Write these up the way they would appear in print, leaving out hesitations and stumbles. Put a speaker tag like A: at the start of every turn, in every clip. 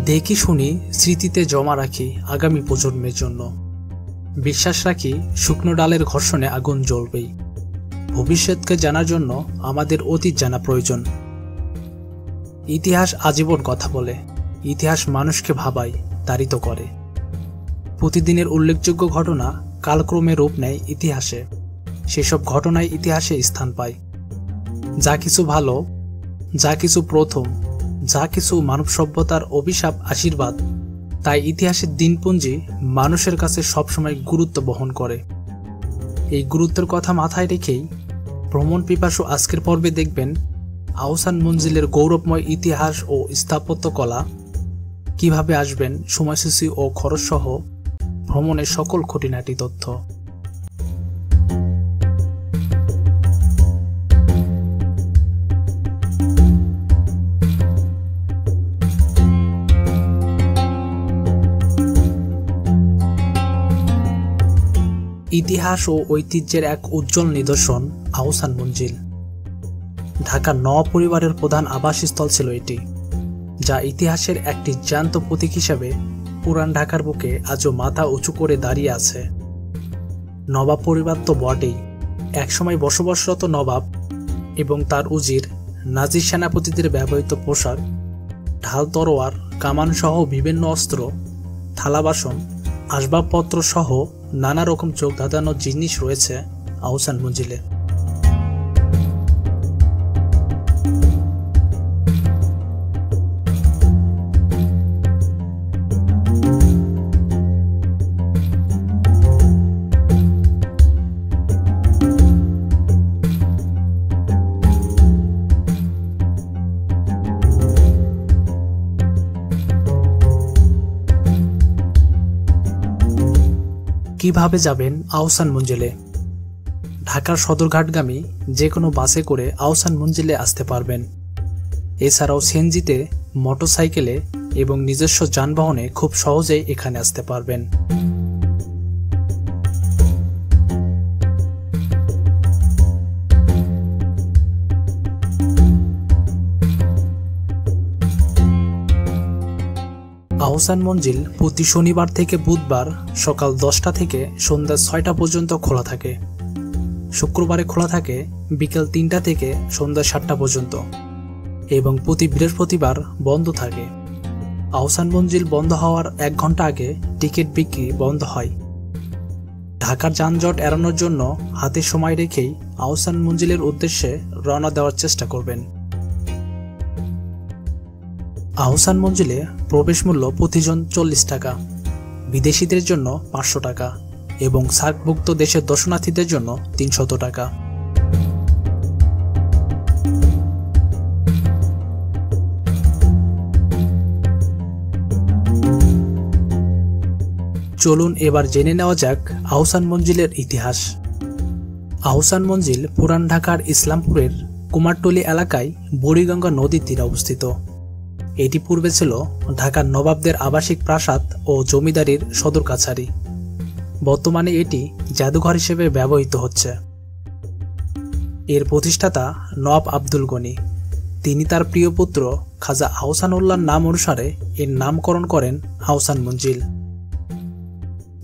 A: দেখি শুনি, স্মৃতিতে জমা রাখি আগামী প্রজন্মের জন্য। বিশ্বাস রাখি শুকনো ডালের ঘর্ষণে আগুন জ্বলবেই। ভবিষ্যৎকে জানার জন্য আমাদের অতীত জানা প্রয়োজন। ইতিহাস আজীবন কথা বলে, ইতিহাস মানুষকে ভাবায়, তাড়িত করে। প্রতিদিনের উল্লেখযোগ্য ঘটনা কালক্রমে রূপ নেয় ইতিহাসে। সেসব ঘটনায় ইতিহাসে স্থান পায়। যা কিছু ভালো, যা কিছু প্রথম, যা কিছু মানব সভ্যতার অভিশাপ আশীর্বাদ, তাই ইতিহাসের দিনপুঞ্জি মানুষের কাছে সবসময় গুরুত্ব বহন করে। এই গুরুত্বের কথা মাথায় রেখেই ভ্রমণ পিপাসু আজকের পর্বে দেখবেন আহসান মঞ্জিলের গৌরবময় ইতিহাস ও স্থাপত্য কলা, কিভাবে আসবেন, সময়সূচি ও খরচ সহ ভ্রমণের সকল খুঁটিনাটি তথ্য। ইতিহাস ও ঐতিহ্যের এক উজ্জ্বল নিদর্শন আহসান মঞ্জিল। ঢাকার নওয়াব পরিবারের প্রধান আবাসস্থল ছিল এটি, যা ইতিহাসের একটি জ্যান্ত প্রতীক হিসেবে পুরান ঢাকার বুকে আজও মাথা উঁচু করে দাঁড়িয়ে আছে। নবাব পরিবার তো বটেই, একসময় বসবাসরত নবাব এবং তার উজির, নাজির সেনাপতিদের ব্যবহৃত পোশাক, ঢাল তরোয়ার, কামান সহ বিভিন্ন অস্ত্র, থালা বাসন, আসবাবপত্র সহ নানা রকম চোখ ধাঁধানো জিনিস রয়েছে আহসান মঞ্জিলে। কিভাবে যাবেন আহসান মঞ্জিলে? ঢাকার সদরঘাটগামী যে কোনো বাসে করে আহসান মঞ্জিলে আসতে পারবেন। এছাড়াও সিএনজিতে, মোটরসাইকেলে এবং নিজস্ব যানবাহনে খুব সহজেই এখানে আসতে পারবেন। আহসান মঞ্জিল প্রতি শনিবার থেকে বুধবার সকাল 10টা থেকে সন্ধ্যা 6টা পর্যন্ত খোলা থাকে। শুক্রবারে খোলা থাকে বিকেল 3টা থেকে সন্ধ্যা 7টা পর্যন্ত এবং প্রতি বৃহস্পতিবার বন্ধ থাকে। আহসান মঞ্জিল বন্ধ হওয়ার 1 ঘন্টা আগে টিকিট বিক্রি বন্ধ হয়। ঢাকার যানজট এড়ানোর জন্য হাতে সময় রেখেই আহসান মঞ্জিলের উদ্দেশ্যে রওনা দেওয়ার চেষ্টা করবেন। আহসান মঞ্জিলে প্রবেশ মূল্য প্রতিজন 40 টাকা, বিদেশিদের জন্য 500 টাকা এবং সার্কভুক্ত দেশের দর্শনার্থীদের জন্য 300 টাকা। চলুন এবার জেনে নেওয়া যাক আহসান মঞ্জিলের ইতিহাস। আহসান মঞ্জিল পুরান ঢাকার ইসলামপুরের কুমারটুলি এলাকায় বুড়িগঙ্গা নদীর তীরে অবস্থিত। এটি পূর্বে ছিল ঢাকার নবাবদের আবাসিক প্রাসাদ ও জমিদারির সদর কাছারি। বর্তমানে এটি জাদুঘর হিসেবে ব্যবহৃত হচ্ছে। এর প্রতিষ্ঠাতা নওয়াব আব্দুল গনি। তিনি তার প্রিয় পুত্র খাজা আহসানুল্লাহর নাম অনুসারে এর নামকরণ করেন আহসান মঞ্জিল।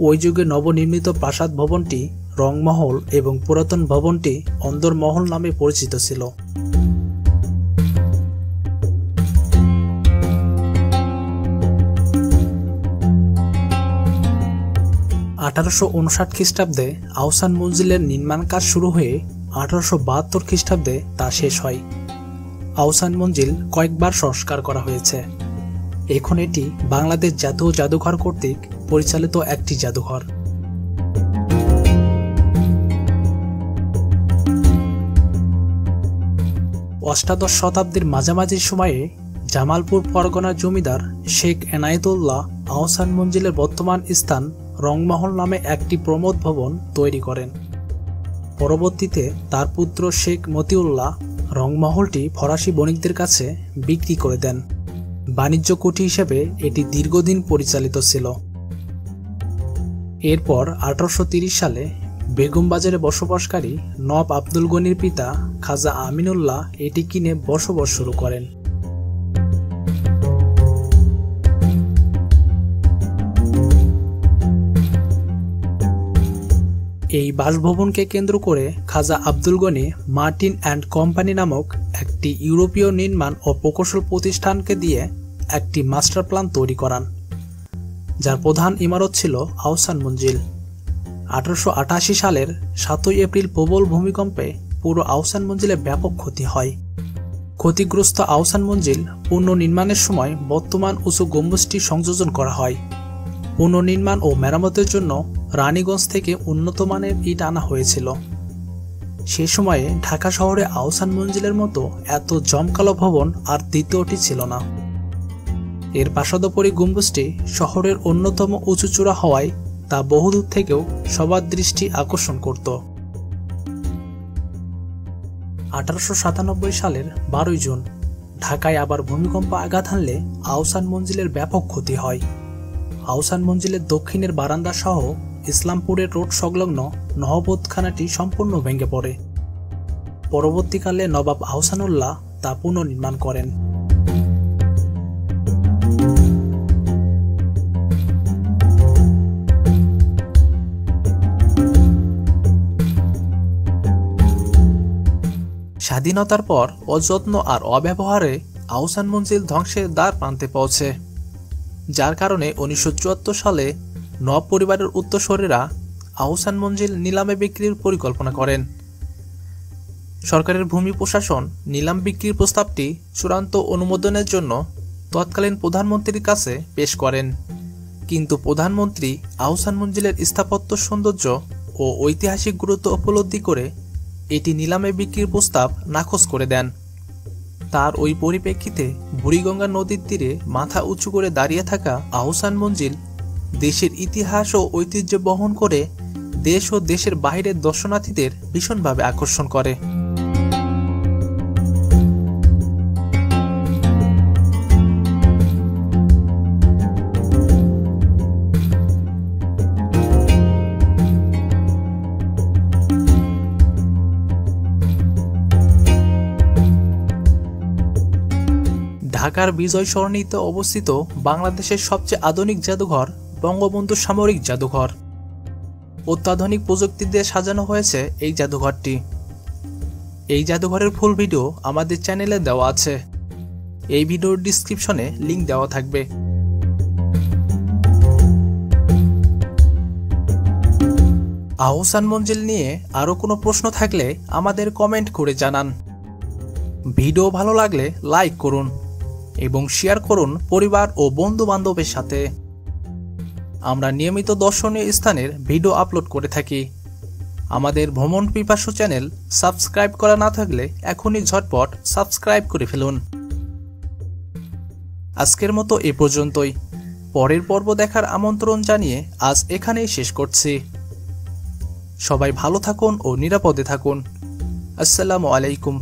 A: ওই যুগে নবনির্মিত প্রাসাদ ভবনটি রংমহল এবং পুরাতন ভবনটি অন্দরমহল নামে পরিচিত ছিল। 1859 খ্রিস্টাব্দে আহসান মঞ্জিলের নির্মাণ কাজ শুরু হয়ে 1872 খ্রিস্টাব্দে তা শেষ হয়। আহসান মঞ্জিল কয়েকবার সংস্কার করা হয়েছে। এখন এটি বাংলাদেশ জাতীয় জাদুঘর কর্তৃক পরিচালিত একটি জাদুঘর। অষ্টাদশ শতাব্দীর মাঝামাঝি সময়ে জামালপুর পরগনার জমিদার শেখ এনায়েতুল্লাহ আহসান মঞ্জিলের বর্তমান স্থান রংমহল নামে একটি প্রমোদ ভবন তৈরি করেন। পরবর্তীতে তার পুত্র শেখ মতিউল্লাহ রংমহলটি ফরাসি বণিকদের কাছে বিক্রি করে দেন। বাণিজ্য কুঠি হিসেবে এটি দীর্ঘদিন পরিচালিত ছিল। এরপর 1830 সালে বেগম বাজারে বসবাসকারী নওয়াব আব্দুল গনির পিতা খাজা আমিনুল্লাহ এটি কিনে বসবাস শুরু করেন। এই বাসভবনকে কেন্দ্র করে Khwaja Abdul Gani Martin and company নামক একটি ইউরোপীয় নির্মাণ ও প্রকৌশল প্রতিষ্ঠানকে দিয়ে একটি মাস্টার প্ল্যান তৈরি করান, যার প্রধান ইমারত ছিল আহসান মঞ্জিল। 1888 সালের 7 এপ্রিল প্রবল ভূমিকম্পে পুরো আহসান মঞ্জিলে ব্যাপক ক্ষতি হয়। ক্ষতিগ্রস্ত আহসান মঞ্জিল পুনর্নির্মাণের সময় বর্তমান উঁচু গম্বুজটি সংযোজন করা হয়। পুনর্নির্মাণ ও মেরামতের জন্য রানীগঞ্জ থেকে উন্নত মানের ইট আনা হয়েছিল। সে সময়ে ঢাকা শহরে আহসান মঞ্জিলের মতো এত জমকালো ভবন আর দ্বিতীয়টি ছিল না। এর পাশাপাশি গম্বুজটি শহরের অন্যতম উঁচু চূড়া হওয়ায় তা বহুদূর থেকেও সবার দৃষ্টি আকর্ষণ করত। 1897 সালের 12 জুন ঢাকায় আবার ভূমিকম্প আঘাত হানলে আহসান মঞ্জিলের ব্যাপক ক্ষতি হয়। আহসান মঞ্জিলের দক্ষিণের বারান্দা সহ ইসলামপুরের রোড সংলগ্ন নহবতখানাটি সম্পূর্ণ ভেঙে পড়ে। পরবর্তীকালে নবাব আহসানুল্লাহ তা পুনর্নির্মাণ করেন। স্বাধীনতার পর অযত্ন আর অব্যবহারে আহসান মঞ্জিল ধ্বংসের দ্বার প্রান্তে পৌঁছে, যার কারণে 1974 সালে নওয়াব পরিবারের উত্তরসূরিরা আহসান মঞ্জিল নিলামে বিক্রির পরিকল্পনা করেন। সরকারের ভূমি প্রশাসন নিলাম বিক্রির প্রস্তাবটি চূড়ান্ত অনুমোদনের জন্য তৎকালীন প্রধানমন্ত্রীর কাছে পেশ করেন, কিন্তু প্রধানমন্ত্রী আহসান মঞ্জিলের স্থাপত্য সৌন্দর্য ও ঐতিহাসিক গুরুত্ব উপলব্ধি করে এটি নিলামে বিক্রির প্রস্তাব নাকচ করে দেন। তার ওই পরিপ্রেক্ষিতে বুড়িগঙ্গা নদীর তীরে মাথা উঁচু করে দাঁড়িয়ে থাকা আহসান মঞ্জিল দেশের ইতিহাস ও ঐতিহ্য বহন করে দেশ ও দেশের বাইরের দর্শনার্থীদের ভীষণভাবে আকর্ষণ করে। ঢাকার বিজয় সরণিতে অবস্থিত বাংলাদেশের সবচেয়ে আধুনিক জাদুঘর বঙ্গবন্ধু সামরিক জাদুঘর। অত্যাধুনিক প্রযুক্তি দিয়ে সাজানো হয়েছে এই জাদুঘরটি। এই জাদুঘরের ফুল ভিডিও আমাদের চ্যানেলে দেওয়া আছে। এই ভিডিওর ডিসক্রিপশনে লিংক দেওয়া থাকবে। আহসান মঞ্জিল নিয়ে আরও কোনো প্রশ্ন থাকলে আমাদের কমেন্ট করে জানান। ভিডিও ভালো লাগলে লাইক করুন এবং শেয়ার করুন পরিবার ও বন্ধু বান্ধবের সাথে। আমরা নিয়মিত দর্শনীয় স্থানের ভিডিও আপলোড করে থাকি। আমাদের ভ্রমণ পিপাসু চ্যানেল সাবস্ক্রাইব করা না থাকলে এখনই ঝটপট সাবস্ক্রাইব করে ফেলুন। আজকের মতো এ পর্যন্তই। পরের পর্ব দেখার আমন্ত্রণ জানিয়ে আজ এখানেই শেষ করছি। সবাই ভালো থাকুন ও নিরাপদে থাকুন। আসসালামু আলাইকুম।